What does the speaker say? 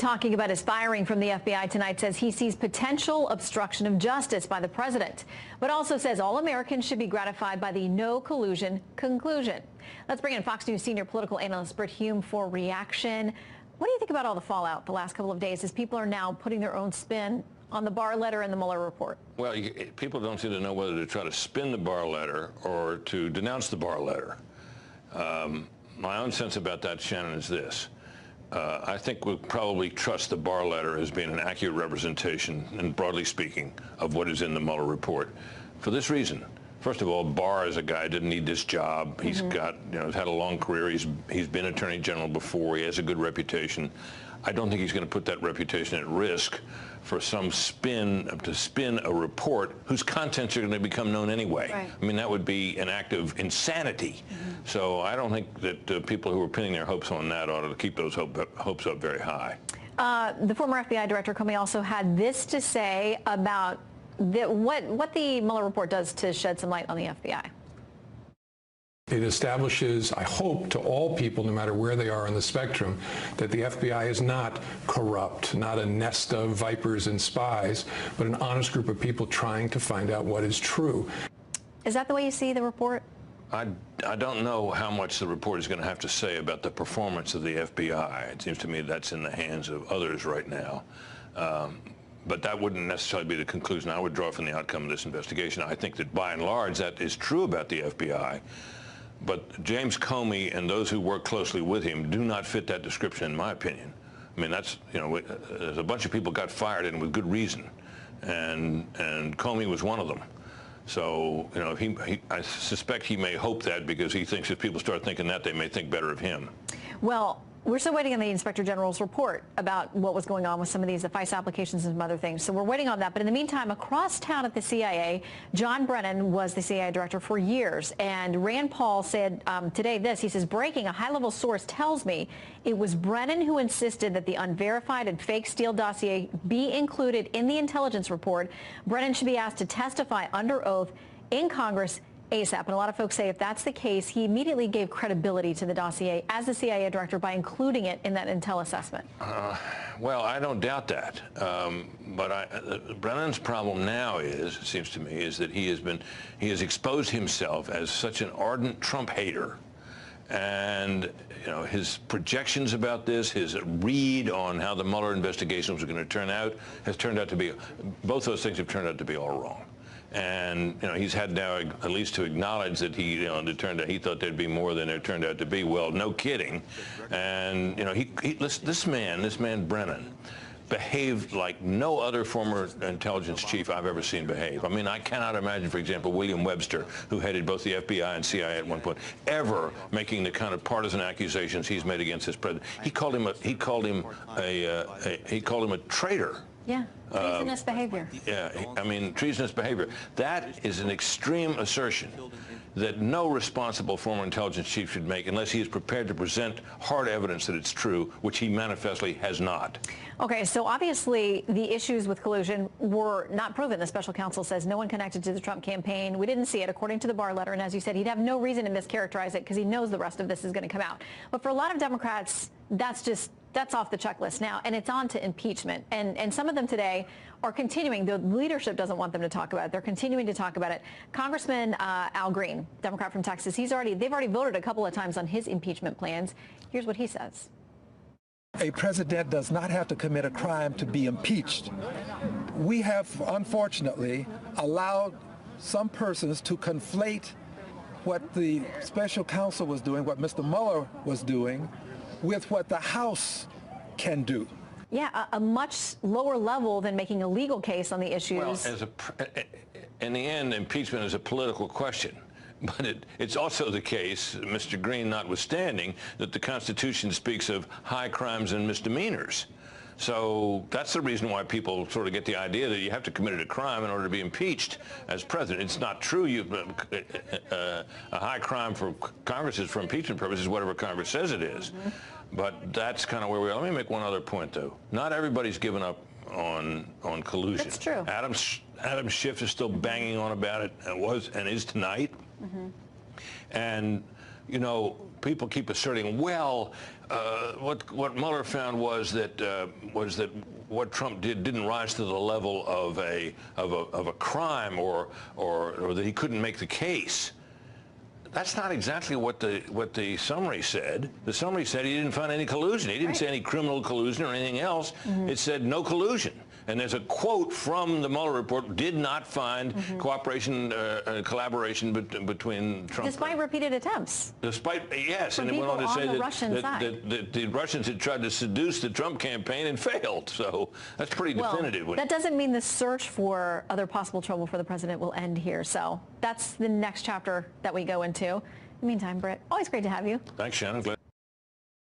talking about his firing from the FBI tonight, says he sees potential obstruction of justice by the president, but also says all Americans should be gratified by the no collusion conclusion. Let's bring in Fox News senior political analyst Brit Hume for reaction. What do you think about all the fallout the last couple of days as people are now putting their own spin on the Barr letter and the Mueller report? Well, people don't seem to know whether to try to spin the Barr letter or to denounce the Barr letter. My own sense about that, Shannon, is this. I think we'll probably trust the Barr letter as being an accurate representation, and broadly speaking, of what is in the Mueller report. For this reason. First of all, Barr is a guy who didn't need this job. He's got, he's had a long career. He's been Attorney General before. He has a good reputation. I don't think he's going to put that reputation at risk for some to spin a report whose contents are going to become known anyway. Right. I mean, that would be an act of insanity. So I don't think that people who are pinning their hopes on that ought to keep those hopes up very high. The former FBI Director Comey also had this to say about what the Mueller report does to shed some light on the FBI. It establishes, I hope, to all people, no matter where they are on the spectrum, that the FBI is not corrupt, not a nest of vipers and spies, but an honest group of people trying to find out what is true. Is that the way you see the report? I don't know how much the report is going to have to say about the performance of the FBI. It seems to me that's in the hands of others right now. But that wouldn't necessarily be the conclusion I would draw from the outcome of this investigation. I think that by and large that is true about the FBI. But James Comey and those who work closely with him do not fit that description, in my opinion. I mean, that's, there's a bunch of people got fired and with good reason. And Comey was one of them. So, I suspect he may hope that because he thinks if people start thinking that, they may think better of him. Well, we're still waiting on the Inspector General's report about what was going on with some of these FISA applications and some other things. So we're waiting on that. But in the meantime, across town at the CIA, John Brennan was the CIA director for years. And Rand Paul said today this. He says, breaking, a high-level source tells me it was Brennan who insisted that the unverified and fake Steele dossier be included in the intelligence report. Brennan should be asked to testify under oath in Congress ASAP. And a lot of folks say if that's the case, he immediately gave credibility to the dossier as the CIA director by including it in that intel assessment. Well, I don't doubt that. But Brennan's problem now is, it seems to me, is that he has exposed himself as such an ardent Trump hater. And, his projections about this, his read on how the Mueller investigation was going to turn out, has turned out to be, both those things have turned out to be all wrong. And he's had now at least to acknowledge that he thought there'd be more than there turned out to be. Well, no kidding. And this man Brennan behaved like no other former intelligence chief I've ever seen behave. I mean, I cannot imagine, for example, William Webster, who headed both the FBI and CIA at one point, ever making the kind of partisan accusations he's made against his president. He called him a traitor. Yeah, treasonous behavior. Yeah, I mean, treasonous behavior. That is an extreme assertion that no responsible former intelligence chief should make unless he is prepared to present hard evidence that it's true, which he manifestly has not. Okay, so obviously the issues with collusion were not proven. The special counsel says no one connected to the Trump campaign. We didn't see it, according to the Barr letter. And as you said, he'd have no reason to mischaracterize it because he knows the rest of this is going to come out. But for a lot of Democrats, that's off the checklist now, and it's on to impeachment. And some of them today are continuing. The leadership doesn't want them to talk about it. They're continuing to talk about it. Congressman Al Green, Democrat from Texas, they've already voted a couple of times on his impeachment plans. Here's what he says. A president does not have to commit a crime to be impeached. We have, unfortunately, allowed some persons to conflate what the special counsel was doing, what Mr. Mueller was doing, with what the House can do. Yeah, a much lower level than making a legal case on the issues. Well, in the end, impeachment is a political question. But it's also the case, Mr. Green notwithstanding, that the Constitution speaks of high crimes and misdemeanors. So that's the reason why people sort of get the idea that you have to commit a crime in order to be impeached as president. It's not true. A high crime for Congress is for impeachment purposes, whatever Congress says it is. But that's kind of where we are. Let me make one other point, though. Not everybody's given up on collusion. That's true. Adam Schiff is still banging on about it, and was and is tonight. And you know, people keep asserting, well, what Mueller found was that what Trump did didn't rise to the level of a crime or that he couldn't make the case. That's not exactly what the summary said. The summary said he didn't find any collusion. He didn't say any criminal collusion or anything else. It said no collusion. And there's a quote from the Mueller report: did not find cooperation and collaboration between Trump. Despite repeated attempts. Despite, yes, From and it went on to say that the Russians had tried to seduce the Trump campaign and failed. So that's pretty definitive. That doesn't mean the search for other possible trouble for the president will end here. So that's the next chapter that we go into. In the meantime, Britt, always great to have you. Thanks, Shannon.